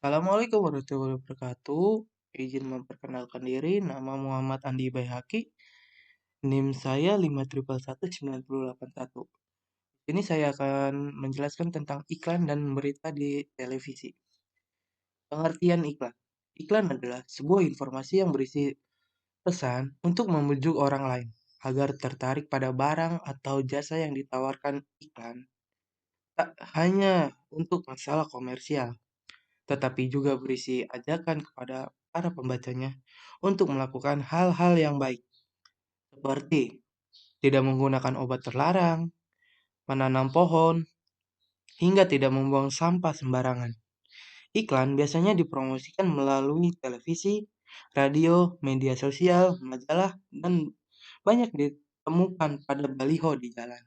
Assalamualaikum warahmatullahi wabarakatuh. Izin memperkenalkan diri, nama Muhammad Andi Baihaqi. NIM saya 5111981. Ini saya akan menjelaskan tentang iklan dan berita di televisi. Pengertian iklan. Iklan adalah sebuah informasi yang berisi pesan untuk membujuk orang lain agar tertarik pada barang atau jasa yang ditawarkan iklan. Tak hanya untuk masalah komersial, tetapi juga berisi ajakan kepada para pembacanya untuk melakukan hal-hal yang baik, seperti tidak menggunakan obat terlarang, menanam pohon, hingga tidak membuang sampah sembarangan. Iklan biasanya dipromosikan melalui televisi, radio, media sosial, majalah, dan banyak ditemukan pada baliho di jalan.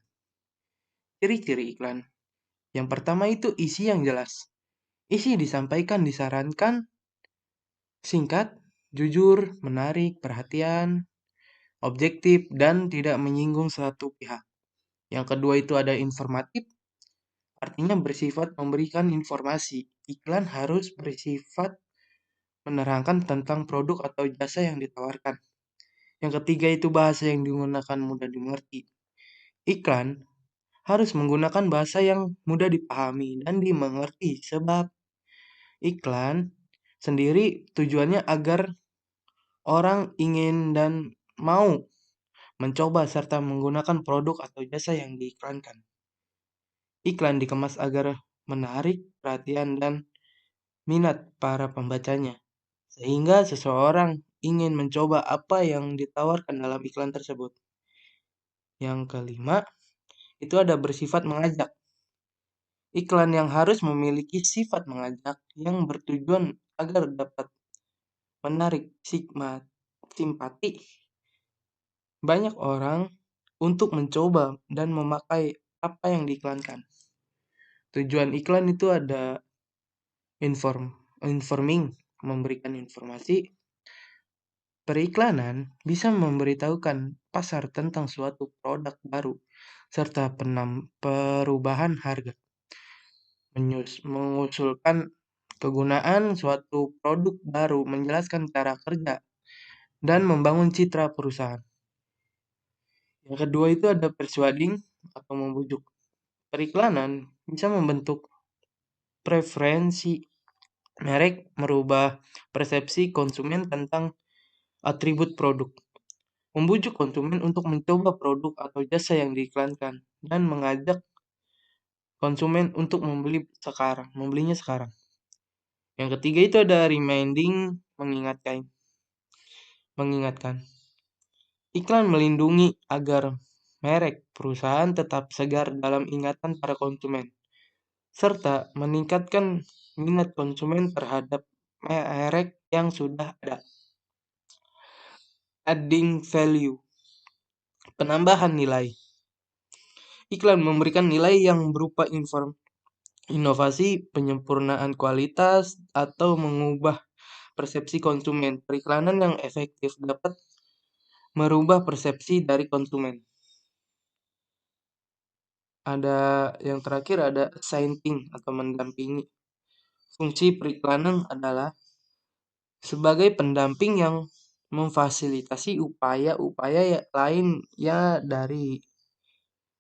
Ciri-ciri iklan. Yang pertama itu isi yang jelas. Isi disampaikan disarankan singkat, jujur, menarik perhatian, objektif, dan tidak menyinggung satu pihak. Yang kedua itu ada informatif, artinya bersifat memberikan informasi. Iklan harus bersifat menerangkan tentang produk atau jasa yang ditawarkan. Yang ketiga itu bahasa yang digunakan mudah dimengerti. Iklan harus menggunakan bahasa yang mudah dipahami dan dimengerti sebab iklan sendiri tujuannya agar orang ingin dan mau mencoba serta menggunakan produk atau jasa yang diiklankan. Iklan dikemas agar menarik perhatian dan minat para pembacanya, sehingga seseorang ingin mencoba apa yang ditawarkan dalam iklan tersebut. Yang kelima, itu ada bersifat mengajak. Iklan yang harus memiliki sifat mengajak yang bertujuan agar dapat menarik simpati banyak orang untuk mencoba dan memakai apa yang diiklankan. Tujuan iklan itu ada informing, memberikan informasi. Periklanan bisa memberitahukan pasar tentang suatu produk baru serta perubahan harga, mengusulkan kegunaan suatu produk baru, menjelaskan cara kerja, dan membangun citra perusahaan. Yang kedua itu ada persuading atau membujuk. Periklanan bisa membentuk preferensi merek, merubah persepsi konsumen tentang atribut produk, membujuk konsumen untuk mencoba produk atau jasa yang diiklankan, dan mengajak konsumen untuk membelinya sekarang. Yang ketiga itu ada reminding, mengingatkan. Iklan melindungi agar merek perusahaan tetap segar dalam ingatan para konsumen, serta meningkatkan minat konsumen terhadap merek yang sudah ada. Adding value, penambahan nilai. Iklan memberikan nilai yang berupa inovasi, penyempurnaan kualitas, atau mengubah persepsi konsumen. Periklanan yang efektif dapat merubah persepsi dari konsumen. Ada yang terakhir ada assigning atau mendampingi. Fungsi periklanan adalah sebagai pendamping yang memfasilitasi upaya-upaya lainnya dari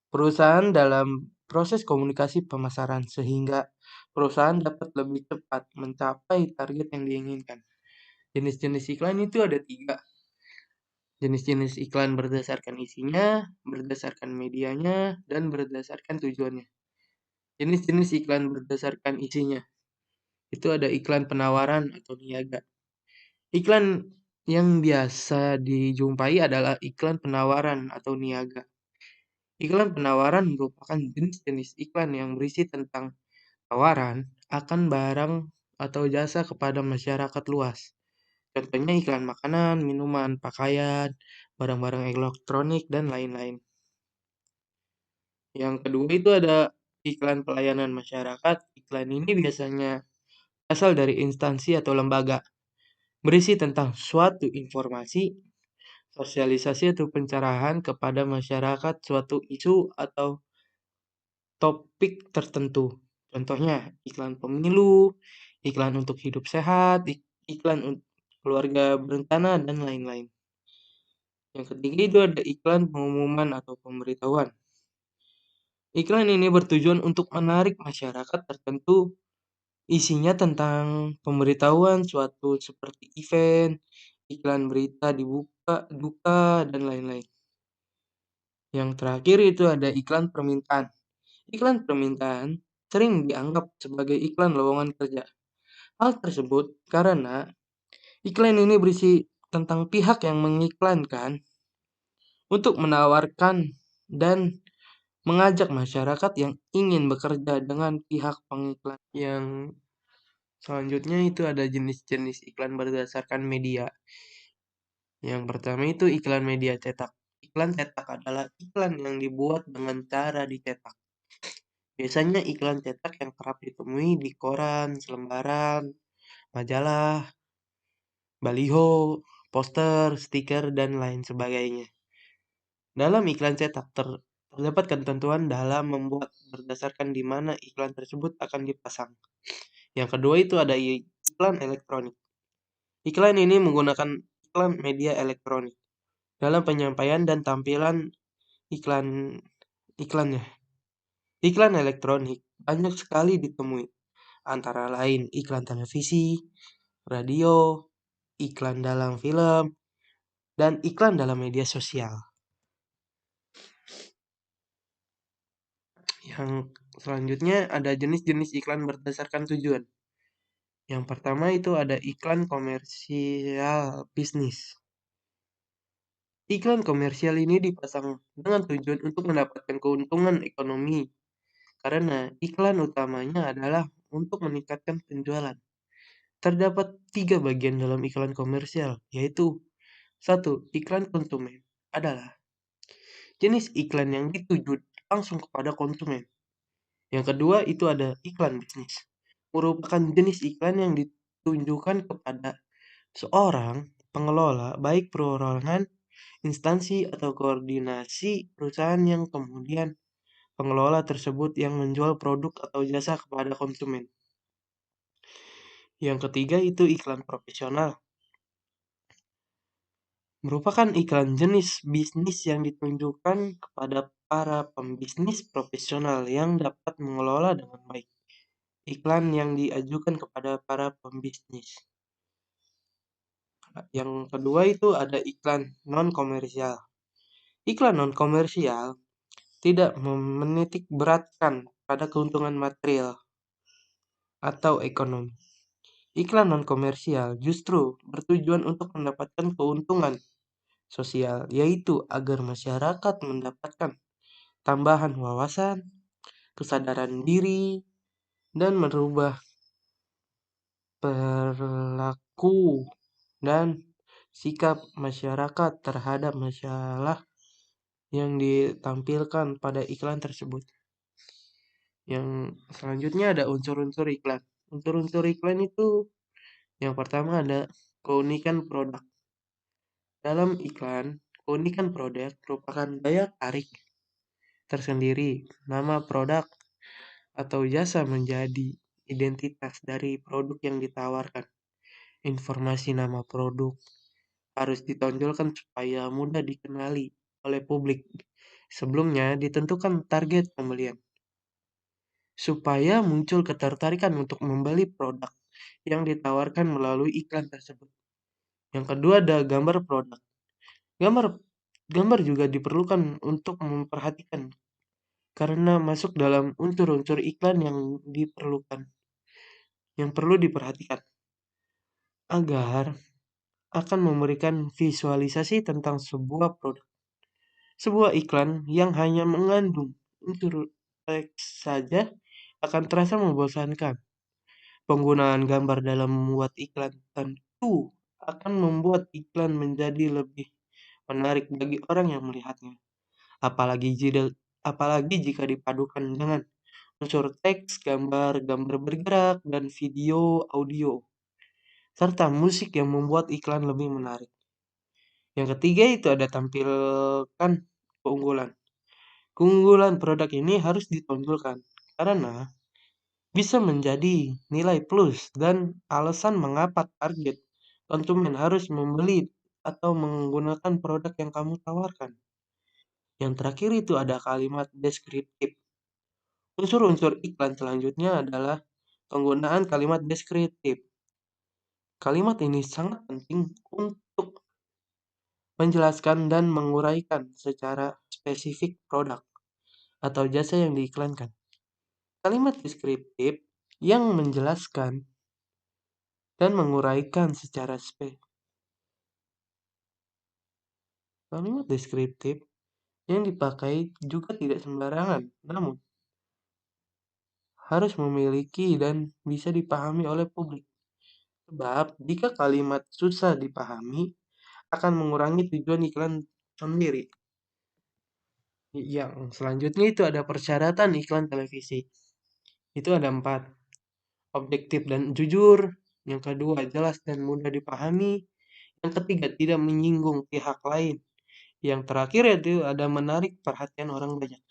perusahaan dalam proses komunikasi pemasaran sehingga perusahaan dapat lebih cepat mencapai target yang diinginkan. Jenis-jenis iklan itu ada 3. Jenis-jenis iklan berdasarkan isinya, berdasarkan medianya, dan berdasarkan tujuannya. Jenis-jenis iklan berdasarkan isinya. Itu ada iklan penawaran atau niaga. Iklan yang biasa dijumpai adalah iklan penawaran atau niaga. Iklan penawaran merupakan jenis-jenis iklan yang berisi tentang tawaran akan barang atau jasa kepada masyarakat luas. Contohnya iklan makanan, minuman, pakaian, barang-barang elektronik, dan lain-lain. Yang kedua itu ada iklan pelayanan masyarakat. Iklan ini biasanya asal dari instansi atau lembaga, berisi tentang suatu informasi, sosialisasi atau pencerahan kepada masyarakat suatu isu atau topik tertentu. Contohnya iklan pemilu, iklan untuk hidup sehat, iklan untuk keluarga berencana, dan lain-lain. Yang ketiga itu ada iklan pengumuman atau pemberitahuan. Iklan ini bertujuan untuk menarik masyarakat tertentu. Isinya tentang pemberitahuan suatu seperti event, iklan berita dibuka, duka, dan lain-lain. Yang terakhir itu ada iklan permintaan. Iklan permintaan sering dianggap sebagai iklan lowongan kerja. Hal tersebut karena iklan ini berisi tentang pihak yang mengiklankan untuk menawarkan dan mengajak masyarakat yang ingin bekerja dengan pihak pengiklan. Yang selanjutnya itu ada jenis-jenis iklan berdasarkan media. Yang pertama itu iklan media cetak. Iklan cetak adalah iklan yang dibuat dengan cara dicetak. Biasanya iklan cetak yang kerap ditemui di koran, selembaran, majalah, baliho, poster, stiker, dan lain sebagainya. Dalam iklan cetak terdapat ketentuan dalam membuat berdasarkan di mana iklan tersebut akan dipasang. Yang kedua itu ada iklan elektronik. Iklan ini menggunakan iklan media elektronik dalam penyampaian dan tampilan iklannya. Iklan elektronik banyak sekali ditemui, antara lain iklan televisi, radio, iklan dalam film, dan iklan dalam media sosial. Yang selanjutnya ada jenis-jenis iklan berdasarkan tujuan. Yang pertama itu ada iklan komersial bisnis. Iklan komersial ini dipasang dengan tujuan untuk mendapatkan keuntungan ekonomi, karena iklan utamanya adalah untuk meningkatkan penjualan. Terdapat 3 bagian dalam iklan komersial, yaitu 1. Iklan konsumen adalah jenis iklan yang dituju langsung kepada konsumen. Yang kedua itu ada iklan bisnis, merupakan jenis iklan yang ditunjukkan kepada seorang pengelola baik perorangan, instansi, atau koordinasi perusahaan yang kemudian pengelola tersebut yang menjual produk atau jasa kepada konsumen. Yang ketiga itu iklan profesional. Merupakan iklan jenis bisnis yang ditunjukkan kepada para pembisnis profesional yang dapat mengelola dengan baik. Iklan yang diajukan kepada para pembisnis. Yang kedua itu ada iklan non-komersial. Iklan non-komersial tidak menitik beratkan pada keuntungan material atau ekonomi. Iklan non-komersial justru bertujuan untuk mendapatkan keuntungan sosial, yaitu agar masyarakat mendapatkan tambahan wawasan, kesadaran diri, dan merubah perilaku dan sikap masyarakat terhadap masalah yang ditampilkan pada iklan tersebut. Yang selanjutnya ada unsur-unsur iklan. Unsur-unsur iklan itu yang pertama ada keunikan produk. Dalam iklan, keunikan produk merupakan daya tarik tersendiri. Nama produk atau jasa menjadi identitas dari produk yang ditawarkan. Informasi nama produk harus ditonjolkan supaya mudah dikenali oleh publik. Sebelumnya ditentukan target pembelian, supaya muncul ketertarikan untuk membeli produk yang ditawarkan melalui iklan tersebut. Yang kedua ada gambar produk. Gambar juga diperlukan untuk memperhatikan karena masuk dalam unsur-unsur iklan yang perlu diperhatikan agar akan memberikan visualisasi tentang sebuah produk. Sebuah iklan yang hanya mengandung unsur teks saja akan terasa membosankan. Penggunaan gambar dalam membuat iklan tentu akan membuat iklan menjadi lebih menarik bagi orang yang melihatnya. Apalagi jika dipadukan dengan unsur teks, gambar, gambar bergerak, dan video, audio, serta musik yang membuat iklan lebih menarik. Yang ketiga itu ada tampilkan keunggulan. Keunggulan produk ini harus ditonjolkan karena bisa menjadi nilai plus dan alasan mengapa target konsumen harus membeli atau menggunakan produk yang kamu tawarkan. Yang terakhir itu ada kalimat deskriptif. Unsur-unsur iklan selanjutnya adalah penggunaan kalimat deskriptif. Kalimat ini sangat penting untuk menjelaskan dan menguraikan secara spesifik produk atau jasa yang diiklankan. Kalimat deskriptif yang menjelaskan dan menguraikan secara kalimat deskriptif yang dipakai juga tidak sembarangan, namun harus memiliki dan bisa dipahami oleh publik. Sebab jika kalimat susah dipahami, akan mengurangi tujuan iklan sendiri. Yang selanjutnya itu ada persyaratan iklan televisi. Itu ada 4. Objektif dan jujur. Yang kedua, jelas dan mudah dipahami. Yang ketiga, tidak menyinggung pihak lain. Yang terakhir itu ada menarik perhatian orang banyak.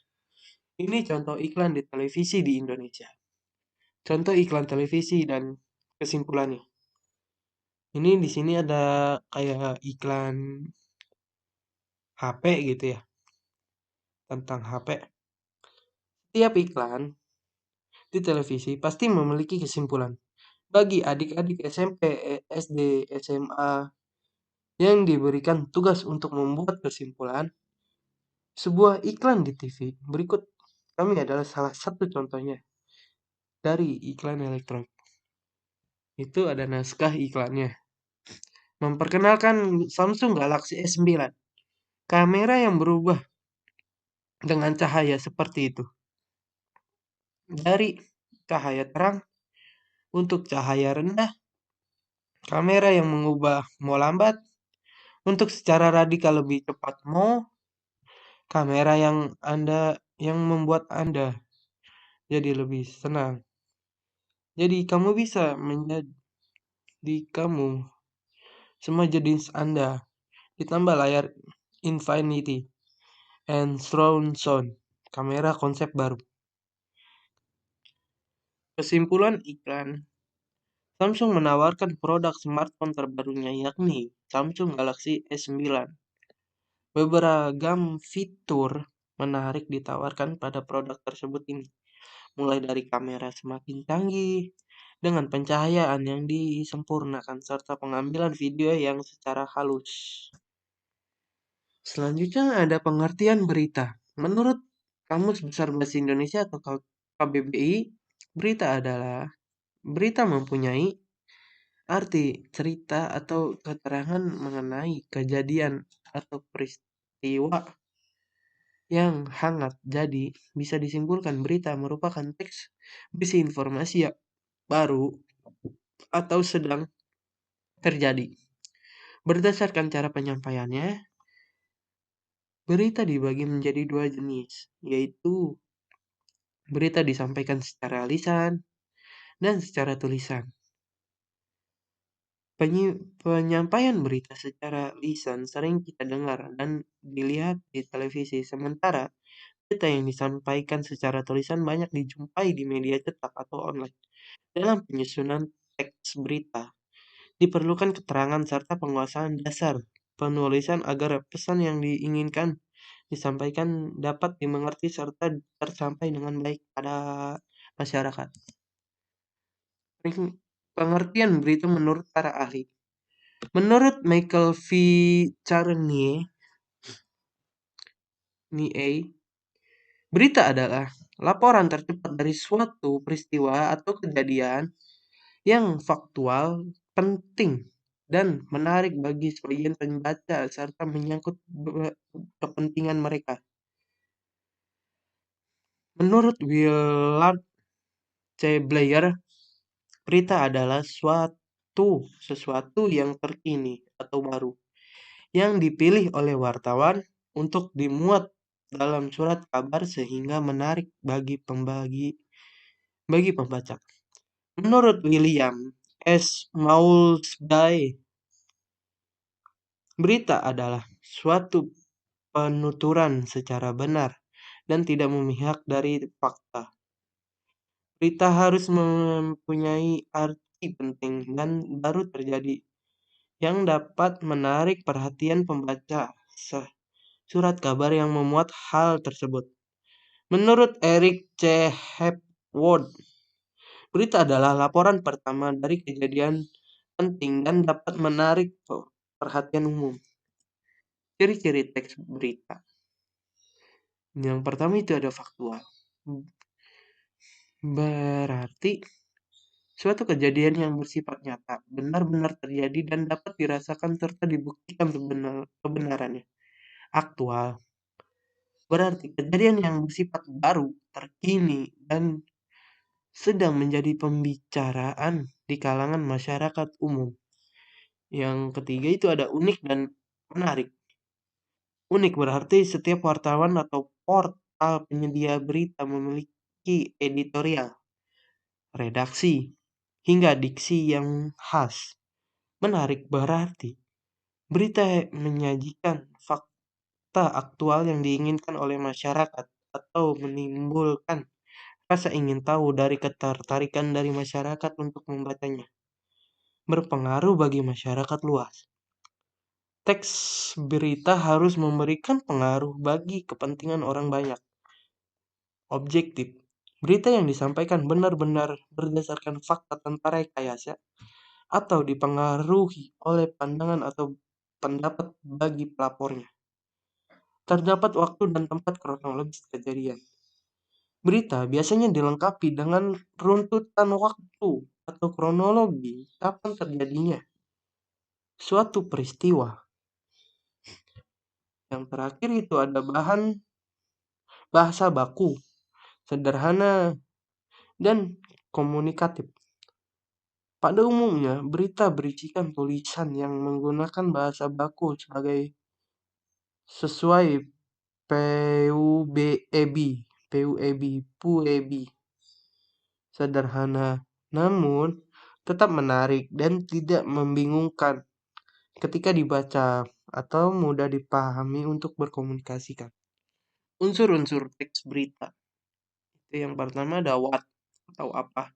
Ini contoh iklan di televisi di Indonesia. Contoh iklan televisi dan kesimpulannya. Ini di sini ada kayak iklan HP gitu ya, tentang HP. Tiap iklan di televisi pasti memiliki kesimpulan. Bagi adik-adik SMP, SD, SMA yang diberikan tugas untuk membuat kesimpulan, sebuah iklan di TV berikut kami adalah salah satu contohnya dari iklan elektronik. Itu ada naskah iklannya. Memperkenalkan Samsung Galaxy S9. Kamera yang berubah dengan cahaya seperti itu. Dari cahaya terang untuk cahaya rendah, kamera yang mengubah mau lambat, untuk secara radikal lebih cepat mau, kamera yang membuat Anda jadi lebih senang. Jadi kamu bisa menjadi kamu semua jenis Anda. Ditambah layar Infinity and Surround Sound. Kamera konsep baru. Kesimpulan iklan. Samsung menawarkan produk smartphone terbarunya yakni Samsung Galaxy S9. Beragam fitur menarik ditawarkan pada produk tersebut ini. Mulai dari kamera semakin canggih, dengan pencahayaan yang disempurnakan, serta pengambilan video yang secara halus. Selanjutnya ada pengertian berita. Menurut Kamus Besar Bahasa Indonesia atau KBBI, berita adalah berita mempunyai arti cerita atau keterangan mengenai kejadian atau peristiwa yang hangat. Jadi, bisa disimpulkan berita merupakan teks berisi informasi yang baru atau sedang terjadi. Berdasarkan cara penyampaiannya, berita dibagi menjadi 2 jenis, yaitu berita disampaikan secara lisan dan secara tulisan. Penyampaian berita secara lisan sering kita dengar dan dilihat di televisi, sementara berita yang disampaikan secara tulisan banyak dijumpai di media cetak atau online. Dalam penyusunan teks berita, diperlukan keterangan serta penguasaan dasar penulisan agar pesan yang diinginkan disampaikan dapat dimengerti serta tersampai dengan baik pada masyarakat. Pengertian berita menurut para ahli. Menurut Michael V. Charnier, berita adalah laporan tercepat dari suatu peristiwa atau kejadian yang faktual, penting, dan menarik bagi sebagian pembaca serta menyangkut kepentingan mereka. Menurut Willard C. Blair, berita adalah sesuatu yang terkini atau baru yang dipilih oleh wartawan untuk dimuat dalam surat kabar sehingga menarik bagi pembaca. Menurut William S. Maulsby, berita adalah suatu penuturan secara benar dan tidak memihak dari fakta. Berita harus mempunyai arti penting dan baru terjadi yang dapat menarik perhatian pembaca. Surat kabar yang memuat hal tersebut. Menurut Eric C. Hepworth, berita adalah laporan pertama dari kejadian penting dan dapat menarik perhatian umum. Ciri-ciri teks berita. Yang pertama itu ada faktual. Berarti suatu kejadian yang bersifat nyata, benar-benar terjadi dan dapat dirasakan serta dibuktikan kebenarannya. Aktual. Berarti kejadian yang bersifat baru, terkini, dan sedang menjadi pembicaraan di kalangan masyarakat umum. Yang ketiga itu ada unik dan menarik. Unik berarti setiap wartawan atau portal penyedia berita memiliki editorial, redaksi, hingga diksi yang khas. Menarik berarti berita menyajikan fakta aktual yang diinginkan oleh masyarakat atau menimbulkan rasa ingin tahu dari ketertarikan dari masyarakat untuk membacanya. Berpengaruh bagi masyarakat luas. Teks berita harus memberikan pengaruh bagi kepentingan orang banyak. Objektif. Berita yang disampaikan benar-benar berdasarkan fakta tanpa rekayasa atau dipengaruhi oleh pandangan atau pendapat bagi pelapornya. Terdapat waktu dan tempat kronologis kejadian. Berita biasanya dilengkapi dengan runtutan waktu atau kronologi kapan terjadinya suatu peristiwa. Yang terakhir itu ada bahasa baku, sederhana, dan komunikatif. Pada umumnya, berita berisikan tulisan yang menggunakan bahasa baku sesuai PUEB, sederhana, namun tetap menarik dan tidak membingungkan ketika dibaca atau mudah dipahami untuk berkomunikasikan. Unsur-unsur teks berita. Itu yang pertama ada what atau apa.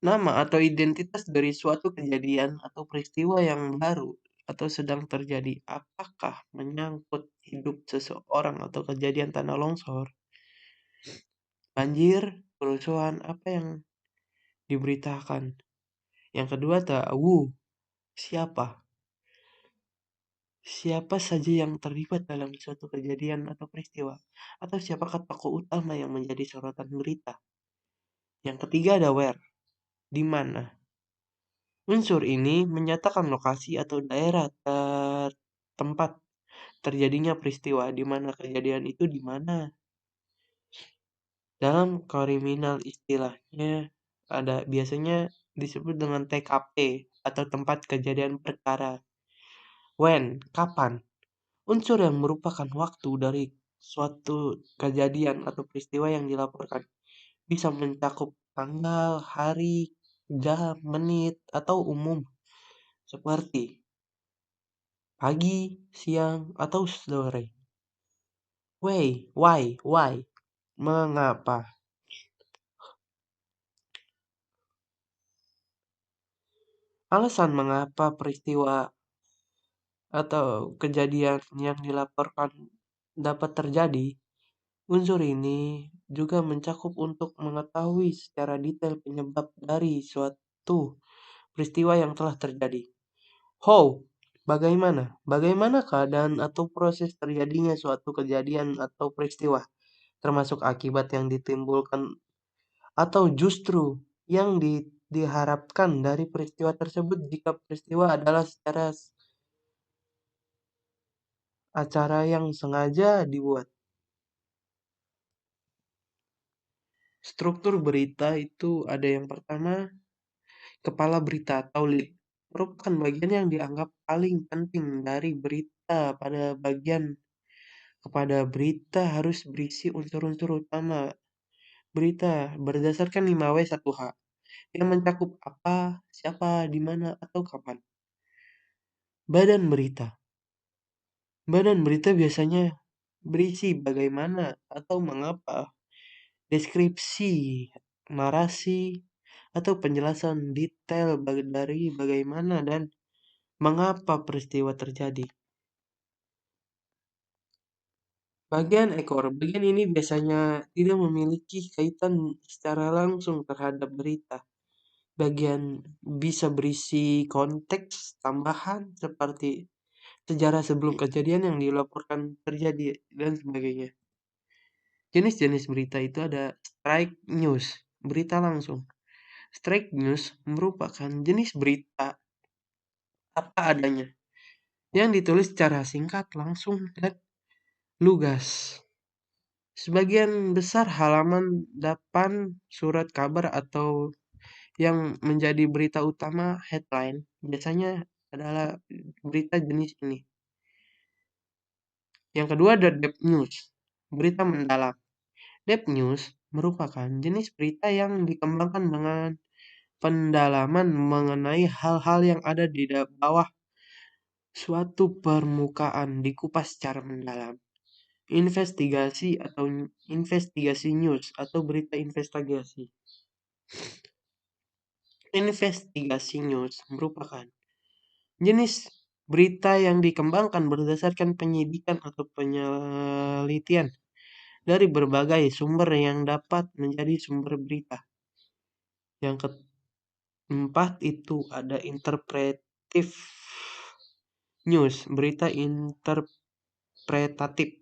Nama atau identitas dari suatu kejadian atau peristiwa yang baru atau sedang terjadi. Apakah menyangkut hidup seseorang atau kejadian tanah longsor, banjir, kerusuhan, apa yang diberitakan. Yang kedua tahu siapa. Siapa saja yang terlibat dalam suatu kejadian atau peristiwa, atau siapakah tokoh utama yang menjadi sorotan berita. Yang ketiga ada where, di mana. Unsur ini menyatakan lokasi atau daerah tempat terjadinya peristiwa, di mana kejadian itu di mana. Dalam kriminal istilahnya ada biasanya disebut dengan TKP atau tempat kejadian perkara. When, kapan. Unsur yang merupakan waktu dari suatu kejadian atau peristiwa yang dilaporkan. Bisa mencakup tanggal, hari, jam, menit, atau umum. Seperti pagi, siang, atau sore. Why, mengapa. Alasan mengapa peristiwa atau kejadian yang dilaporkan dapat terjadi. Unsur ini juga mencakup untuk mengetahui secara detail penyebab dari suatu peristiwa yang telah terjadi. How? Bagaimana? Bagaimana keadaan atau proses terjadinya suatu kejadian atau peristiwa, termasuk akibat yang ditimbulkan atau justru yang diharapkan dari peristiwa tersebut jika peristiwa adalah secara acara yang sengaja dibuat. Struktur berita itu ada yang pertama, kepala berita atau lead. Merupakan bagian yang dianggap paling penting dari berita. Pada bagian kepada berita harus berisi unsur-unsur utama berita berdasarkan 5W1H yang mencakup apa, siapa, di mana, atau kapan. Badan berita. Badan berita biasanya berisi bagaimana atau mengapa, deskripsi, narasi, atau penjelasan detail dari bagaimana dan mengapa peristiwa terjadi. Bagian ini biasanya tidak memiliki kaitan secara langsung terhadap berita. Bagian bisa berisi konteks tambahan seperti sejarah sebelum kejadian yang dilaporkan terjadi dan sebagainya. Jenis-jenis berita itu ada straight news, berita langsung. Straight news merupakan jenis berita apa adanya yang ditulis secara singkat, langsung, dan lugas. Sebagian besar halaman depan surat kabar atau yang menjadi berita utama headline biasanya adalah berita jenis ini. Yang kedua ada depth news, berita mendalam. Depth news merupakan jenis berita yang dikembangkan dengan pendalaman mengenai hal-hal yang ada di bawah suatu permukaan, dikupas secara mendalam. Investigasi news atau berita investigasi. Investigasi news merupakan jenis berita yang dikembangkan berdasarkan penyidikan atau penelitian dari berbagai sumber yang dapat menjadi sumber berita. Yang keempat itu ada interpretive news, berita interpretatif.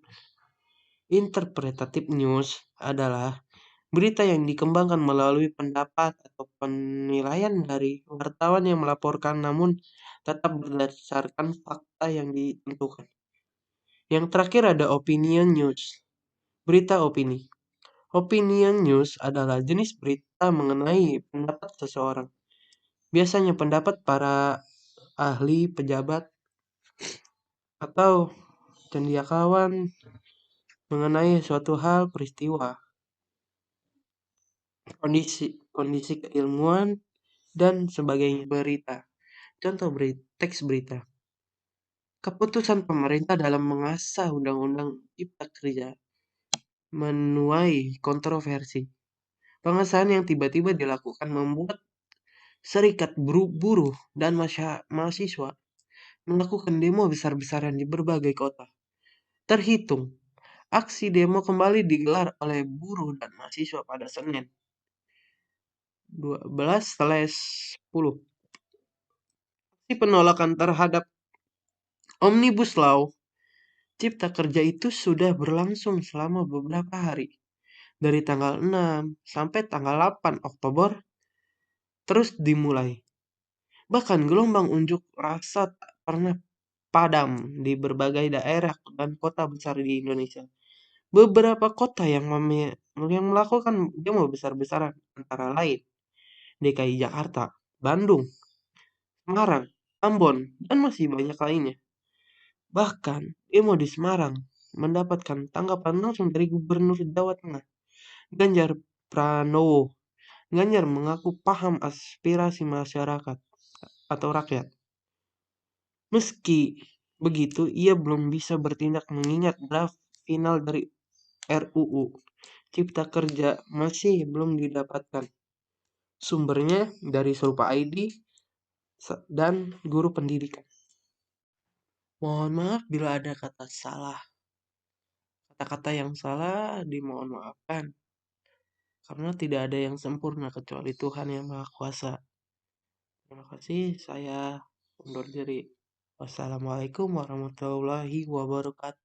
Interpretative news adalah berita yang dikembangkan melalui pendapat atau penilaian dari wartawan yang melaporkan namun tetap berdasarkan fakta yang ditentukan. Yang terakhir ada opinion news, berita opini. Opinion news adalah jenis berita mengenai pendapat seseorang. Biasanya pendapat para ahli, pejabat, atau cendekiawan mengenai suatu hal, peristiwa, kondisi keilmuan, dan sebagainya. Berita. Contoh teks berita. Keputusan pemerintah dalam mengasah Undang-Undang Cipta Kerja menuai kontroversi. Pengesahan yang tiba-tiba dilakukan membuat serikat buruh dan mahasiswa melakukan demo besar-besaran di berbagai kota. Terhitung, aksi demo kembali digelar oleh buruh dan mahasiswa pada Senin 12/10. Aksi penolakan terhadap Omnibus Law Cipta Kerja itu sudah berlangsung selama beberapa hari. Dari tanggal 6 sampai tanggal 8 Oktober terus dimulai. Bahkan gelombang unjuk rasa tak pernah padam di berbagai daerah dan kota besar di Indonesia. Beberapa kota yang melakukan demo besar-besaran antara lain DKI Jakarta, Bandung, Semarang, Ambon, dan masih banyak lainnya. Bahkan demo di Semarang mendapatkan tanggapan langsung dari Gubernur Jawa Tengah, Ganjar Pranowo. Ganjar mengaku paham aspirasi masyarakat atau rakyat. Meski begitu, ia belum bisa bertindak mengingat draft final dari RUU Cipta Kerja masih belum didapatkan. Sumbernya dari Serupa ID dan guru pendidikan. Mohon maaf bila ada kata-kata yang salah dimohon maafkan. Karena tidak ada yang sempurna kecuali Tuhan yang Maha Kuasa. Terima kasih, saya undur diri. Wassalamualaikum warahmatullahi wabarakatuh.